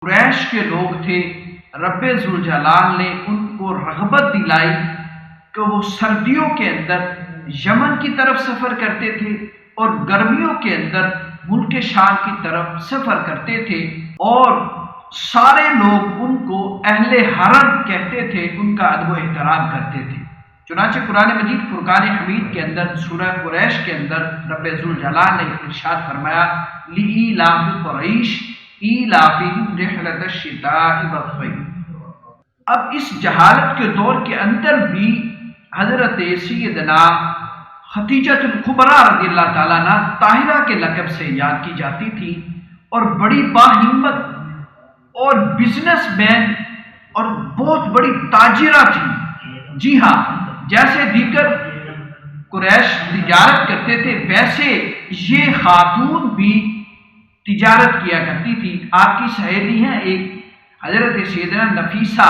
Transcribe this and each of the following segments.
قریش کے لوگ تھے، رب ذوالجلال نے ان کو رغبت دلائی کہ وہ سردیوں کے اندر یمن کی طرف سفر کرتے تھے اور گرمیوں کے اندر ملک شام کی طرف سفر کرتے تھے، اور سارے لوگ ان کو اہل حرم کہتے تھے، ان کا ادب و احترام کرتے تھے۔ چنانچہ قرآن مجید فرقان حمید کے اندر سورہ قریش کے اندر رب ذوالجلال نے ارشاد فرمایا لِإِيلَافِ قُرَيْشٍ إِيلَافِهِمْ رِحْلَةَ الشِّتَاءِ وَالصَّيْفِ۔ اب اس جہالت کے دور کے اندر بھی حضرت سیدنا خدیجہ الکبریٰ رضی اللہ تعالیٰ عنہ طاہرہ کے لقب سے یاد کی جاتی تھی، اور بڑی باہمت اور بزنس مین اور بہت بڑی تاجرہ تھی۔ جی ہاں، جیسے دیگر قریش تجارت کرتے تھے ویسے یہ خاتون بھی تجارت کیا کرتی تھی۔ آپ کی سہیلی ہیں ایک حضرت سیدنا نفیسہ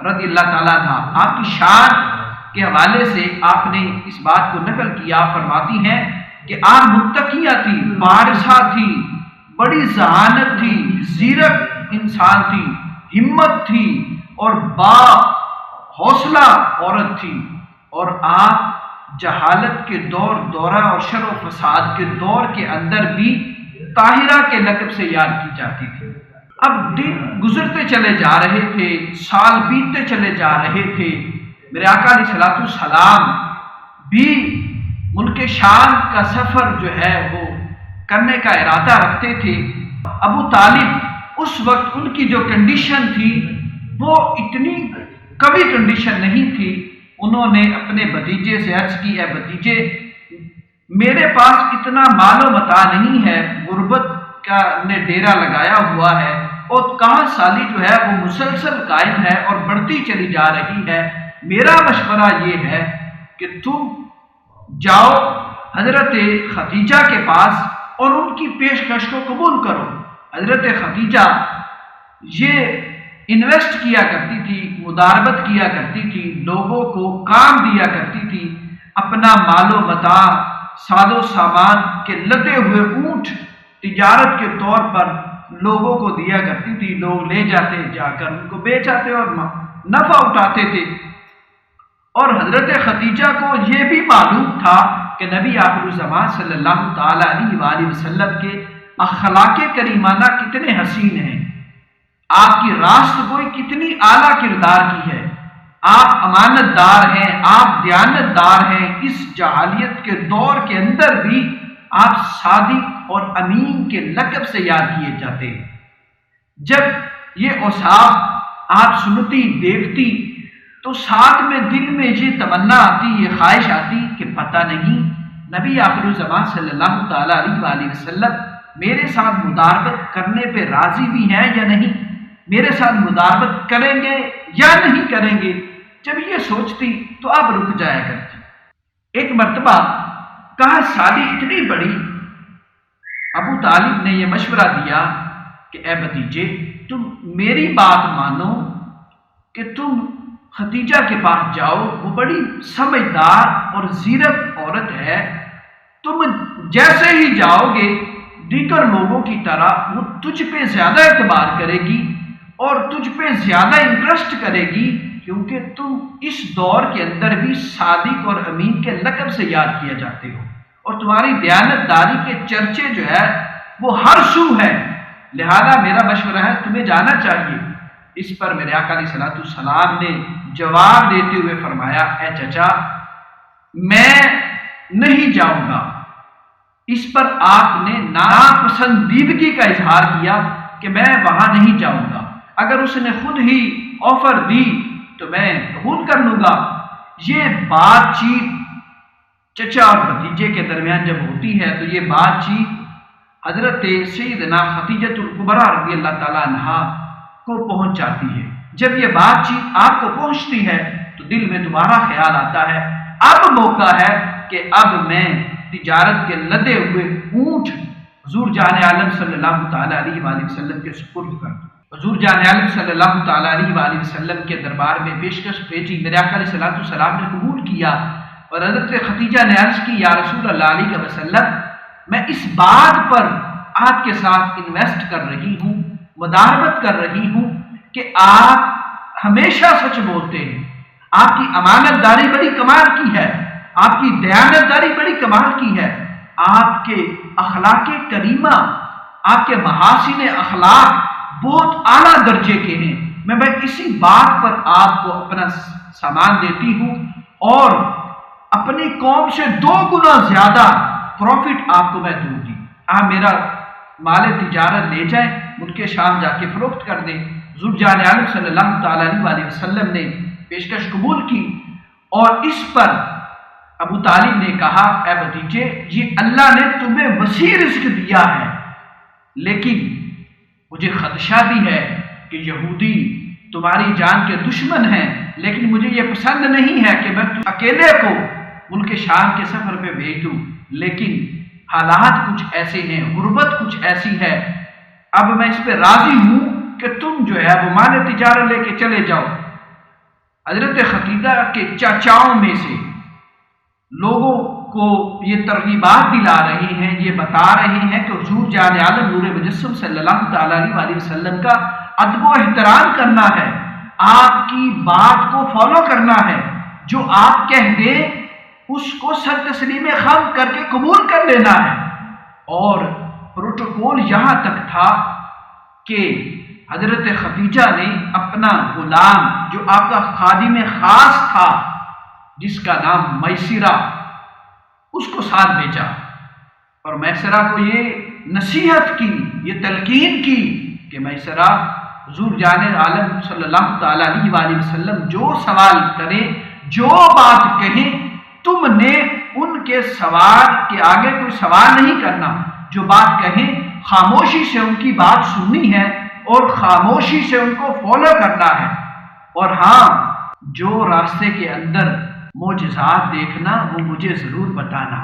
رضی اللہ تعالیٰ عنہ، آپ کی شان کے حوالے سے آپ نے اس بات کو نقل کیا، فرماتی ہیں کہ آپ متقیہ تھی، بارشہ تھی، بڑی ذہانت تھی، زیرک انسان تھی، ہمت تھی اور با حوصلہ عورت تھی، اور آپ جہالت کے دورہ اور شر و فساد کے دور کے اندر بھی طاہرہ کے لقب سے یاد کی جاتی تھی۔ اب دن گزرتے چلے جا رہے تھے، سال بیتتے چلے جا رہے تھے، میرے آقا علیہ الصلوۃ والسلام بھی ملک شام کا سفر جو ہے وہ کرنے کا ارادہ رکھتے تھے۔ ابو طالب اس وقت ان کی جو کنڈیشن تھی وہ اتنی قوی کنڈیشن نہیں تھی۔ انہوں نے اپنے بھتیجے سے عرض کی، اے بھتیجے، میرے پاس اتنا مال و متاع نہیں ہے، غربت کا نے ڈیرا لگایا ہوا ہے، اور کہاں سالی جو ہے وہ مسلسل قائم ہے اور بڑھتی چلی جا رہی ہے۔ میرا مشورہ یہ ہے کہ تم جاؤ حضرت خدیجہ کے پاس اور ان کی پیشکش کو قبول کرو۔ حضرت خدیجہ یہ انویسٹ کیا کرتی تھی، مداربت کیا کرتی تھی، لوگوں کو کام دیا کرتی تھی، اپنا مال و متاع، ساز و سامان کے لدے ہوئے اونٹ تجارت کے طور پر لوگوں کو دیا کرتی تھی۔ لوگ لے جاتے، جا کر ان کو بیچ آتے اور نفع اٹھاتے تھے۔ اور حضرت خدیجہ کو یہ بھی معلوم تھا کہ نبی آخر الزمان صلی اللہ تعالی علیہ وآلہ وسلم کے اخلاق کریمانہ کتنے حسین ہیں، آپ کی راست گوئی کتنی اعلیٰ کردار کی ہے، آپ امانت دار ہیں، آپ دیانت دار ہیں۔ اس جہالیت کے دور کے اندر بھی آپ صادق اور امین کے لقب سے یاد کیے جاتے ہیں۔ جب یہ اوصاف آپ سنتی دیکھتی تو ساتھ میں دل میں یہ تمنا آتی، یہ خواہش آتی کہ پتہ نہیں نبی آخر الزمان صلی اللہ تعالی علیہ وآلہ وسلم میرے ساتھ مداربت کرنے پہ راضی بھی ہیں یا نہیں، میرے ساتھ مداربت کریں گے یا نہیں کریں گے۔ جب یہ سوچتی تو اب رک جایا کرتی۔ ایک مرتبہ کہا سالی اتنی بڑی، ابو طالب نے یہ مشورہ دیا کہ اے بھتیجے، تم میری بات مانو کہ تم خدیجہ کے پاس جاؤ، وہ بڑی سمجھدار اور زیرک عورت ہے، تم جیسے ہی جاؤ گے دیگر لوگوں کی طرح وہ تجھ پہ زیادہ اعتبار کرے گی اور تجھ پہ زیادہ انٹرسٹ کرے گی، کیونکہ تم اس دور کے اندر بھی صادق اور امین کے لقب سے یاد کیا جاتے ہو، اور تمہاری دیانت داری کے چرچے جو ہے وہ ہر سو ہے، لہذا میرا مشورہ ہے تمہیں جانا چاہیے۔ اس پر میرے آقا علیہ الصلوۃ والسلام نے جواب دیتے ہوئے فرمایا، اے چچا، میں نہیں جاؤں گا۔ اس پر آپ نے ناپسندیدگی کا اظہار کیا کہ میں وہاں نہیں جاؤں گا، اگر اس نے خود ہی آفر دی تو میں قبول کر لوں گا۔ یہ بات چیت چچا اور بھتیجے کے درمیان جب ہوتی ہے تو یہ بات چیت حضرت سیدنا خدیجہ الکبریٰ رضی اللہ تعالیٰ عنہا کو پہنچ جاتی ہے۔ جب یہ بات چیت آپ کو پہنچتی ہے تو دل میں تمہارا خیال آتا ہے اب موقع ہے کہ اب میں تجارت کے لدے ہوئے اونٹ حضور جان عالم صلی اللہ تعالی علیہ وآلہ وسلم کے سپرد کر دوں۔ حضور جان عالم صلی اللہ تعالی علیہ وآلہ وسلم کے دربار میں پیشکش بھیجی، میرے آقا علیہ الصلوۃ والسلام نے قبول کیا، اور حضرت خدیجہ نے عرض کی، یا رسول اللہ علیہ وسلم، میں اس بات پر آپ کے ساتھ انویسٹ کر رہی ہوں، مداربت کر رہی ہوں کہ آپ ہمیشہ سچ بولتے ہیں، آپ کی امانت داری بڑی کمال کی ہے، آپ کی دیانت داری بڑی کمال کی ہے، آپ کے اخلاق کریمہ، آپ کے محاسن اخلاق بہت اعلیٰ درجے کے ہیں۔ میں اسی بات پر آپ کو اپنا سامان دیتی ہوں اور اپنی قوم سے 2 گنا زیادہ پروفٹ آپ کو میں دوں گی، آپ میرا مال تجارت لے جائیں، ملک شام جا کے فروخت کر دیں۔ حضور جان عالم صلی اللہ تعالیٰ علیہ وسلم نے پیشکش قبول کی، اور اس پر ابو طالب نے کہا، اے بھتیجے، یہ اللہ نے تمہیں وسیع رزق دیا ہے، لیکن مجھے خدشہ بھی ہے کہ یہودی تمہاری جان کے دشمن ہیں، لیکن مجھے یہ پسند نہیں ہے کہ میں اکیلے کو ملک شام کے سفر پہ بھیج دوں، لیکن حالات کچھ ایسے ہیں، غربت کچھ ایسی ہے، اب میں اس پہ راضی ہوں کہ تم جو ہے وہ مال تجارت لے کے چلے جاؤ۔ حضرت خدیجہ کے چاچاؤں میں سے لوگوں کو یہ ترغیبات دلا رہے ہیں، یہ بتا رہے ہیں کہ حضور جان عالم نور مجسم صلی اللہ تعالیٰ علیہ وسلم کا ادب و احترام کرنا ہے، آپ کی بات کو فالو کرنا ہے، جو آپ کہہ دیں اس کو سر تسلیم خم کر کے قبول کر لینا ہے۔ اور پروٹوکول یہاں تک تھا کہ حضرت خدیجہ نے اپنا غلام جو آپ کا خادم خاص تھا جس کا نام میسرہ، اس کو ساتھ بھیجا، اور میسرہ کو یہ نصیحت کی، یہ تلقین کی کہ میسرہ، حضور جان عالم صلی اللہ تعالیٰ علیہ وسلم جو سوال کریں، جو بات کہیں، تم نے ان کے سوال کے آگے کوئی سوال نہیں کرنا، جو بات کہیں خاموشی سے ان کی بات سننی ہے اور خاموشی سے ان کو فالو کرنا ہے، اور ہاں جو راستے کے اندر معجزات دیکھنا وہ مجھے ضرور بتانا۔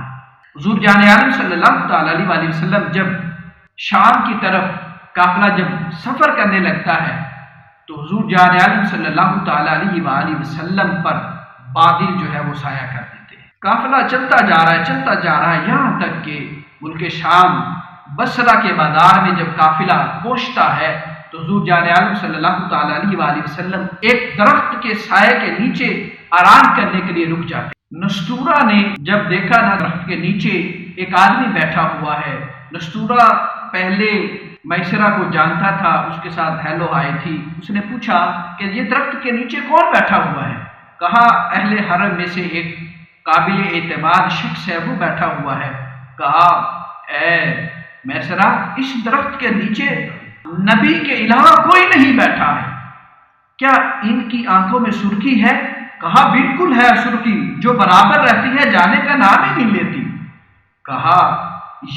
حضور جان عالم صلی اللہ تعالیٰ علیہ وسلم جب شام کی طرف قافلہ جب سفر کرنے لگتا ہے تو حضور جان عالم صلی اللہ تعالیٰ علیہ وسلم پر بادل جو ہے وہ سایہ کر دیتے ہیں۔ قافلہ چلتا جا رہا ہے یہاں تک کہ ملک شام بصرہ کے بازار میں جب قافلہ پہنچتا ہے تو حضور جان عالم صلی اللہ تعالیٰ علیہ وسلم ایک درخت کے سائے کے نیچے آرام کرنے کے لیے رک جاتے۔ نستورہ نے جب دیکھا نا درخت کے نیچے ایک آدمی بیٹھا ہوا ہے، نستورہ پہلے میسرہ کو جانتا تھا، اس کے ساتھ ہیلو آئی تھی، اس نے پوچھا کہ یہ درخت کے نیچے کون بیٹھا ہوا ہے؟ کہا اہل حرم میں سے ایک قابل اعتماد شخص ہے، وہ بیٹھا ہوا ہے۔ کہا اے میسرہ، اس درخت کے نیچے نبی کے علاوہ کوئی نہیں بیٹھا ہے، کیا ان کی آنکھوں میں سرخی ہے؟ کہا بالکل ہے سرخی، جو برابر رہتی ہے جانے کا نام ہی نہیں لیتی۔ کہا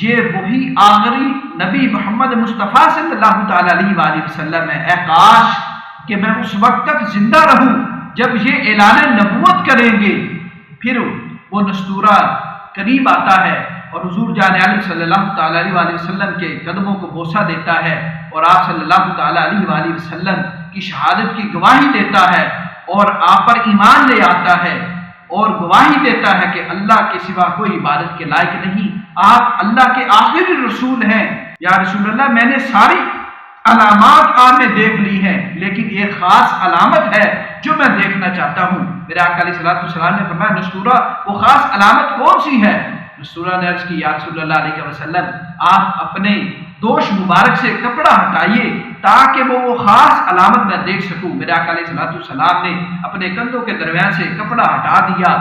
یہ وہی آخری نبی محمد مصطفیٰ صلی اللہ تعالیٰ علیہ وسلم ہے، اے کاش کہ میں اس وقت تک زندہ رہوں جب یہ اعلان نبوت کریں گے۔ پھر وہ نستورہ قریب آتا ہے اور حضور جان عالم صلی اللہ تعالیٰ علیہ وسلم کے قدموں کو بوسہ دیتا ہے، اور آپ صلی اللہ تعالیٰ علیہ وسلم کی شہادت کی گواہی دیتا ہے، اور آپ پر ایمان لے آتا ہے، اور گواہی دیتا ہے کہ اللہ کے سوا کوئی عبادت کے لائق نہیں، آپ اللہ کے آخری رسول ہیں۔ یا رسول اللہ، میں نے ساری علامات آپ نے دیکھ لی ہیں، لیکن ایک خاص علامت ہے جو میں دیکھنا چاہتا ہوں۔ میرے آقا علیہ السلام نے فرمایا نستورہ وہ خاص علامت کون سی ہے؟ نستورہ نے عرض کی یا رسول اللہ علیہ وسلم، آپ اپنے دوش مبارک سے کپڑا ہٹائیے تاکہ وہ خاص علامت میں دیکھ سکوں۔ میرے آقا علیہ السلام نے اپنے کندھوں کے درمیان سے کپڑا ہٹا دیا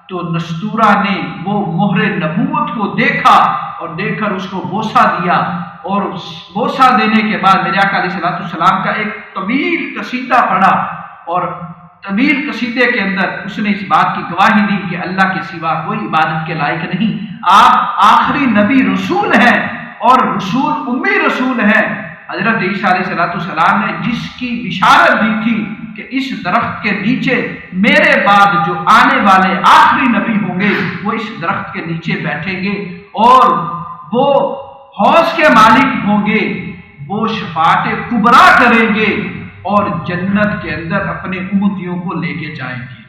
تو نستورہ نے وہ مہر نبوت کو دیکھا، اور دیکھ کر اس کو بوسہ دیا، اور بوسہ دینے کے بعد میرے آقا علیہ السلام کا ایک طویل قصیدہ پڑھا، اور طویل قصیدے کے اندر اس نے اس بات کی گواہی دی کہ اللہ کے سوا کوئی عبادت کے لائق نہیں، آپ آخری نبی رسول ہیں، اور رسول امی رسول ہیں۔ حضرت عیسیٰ علیہ السلام نے جس کی بشارت دی تھی کہ اس درخت کے نیچے میرے بعد جو آنے والے آخری نبی ہوں گے وہ اس درخت کے نیچے بیٹھیں گے، اور وہ حوض کے مالک ہوں گے، وہ شفاعت کبریٰ کریں گے، اور جنت کے اندر اپنے امتیوں کو لے کے جائیں گے۔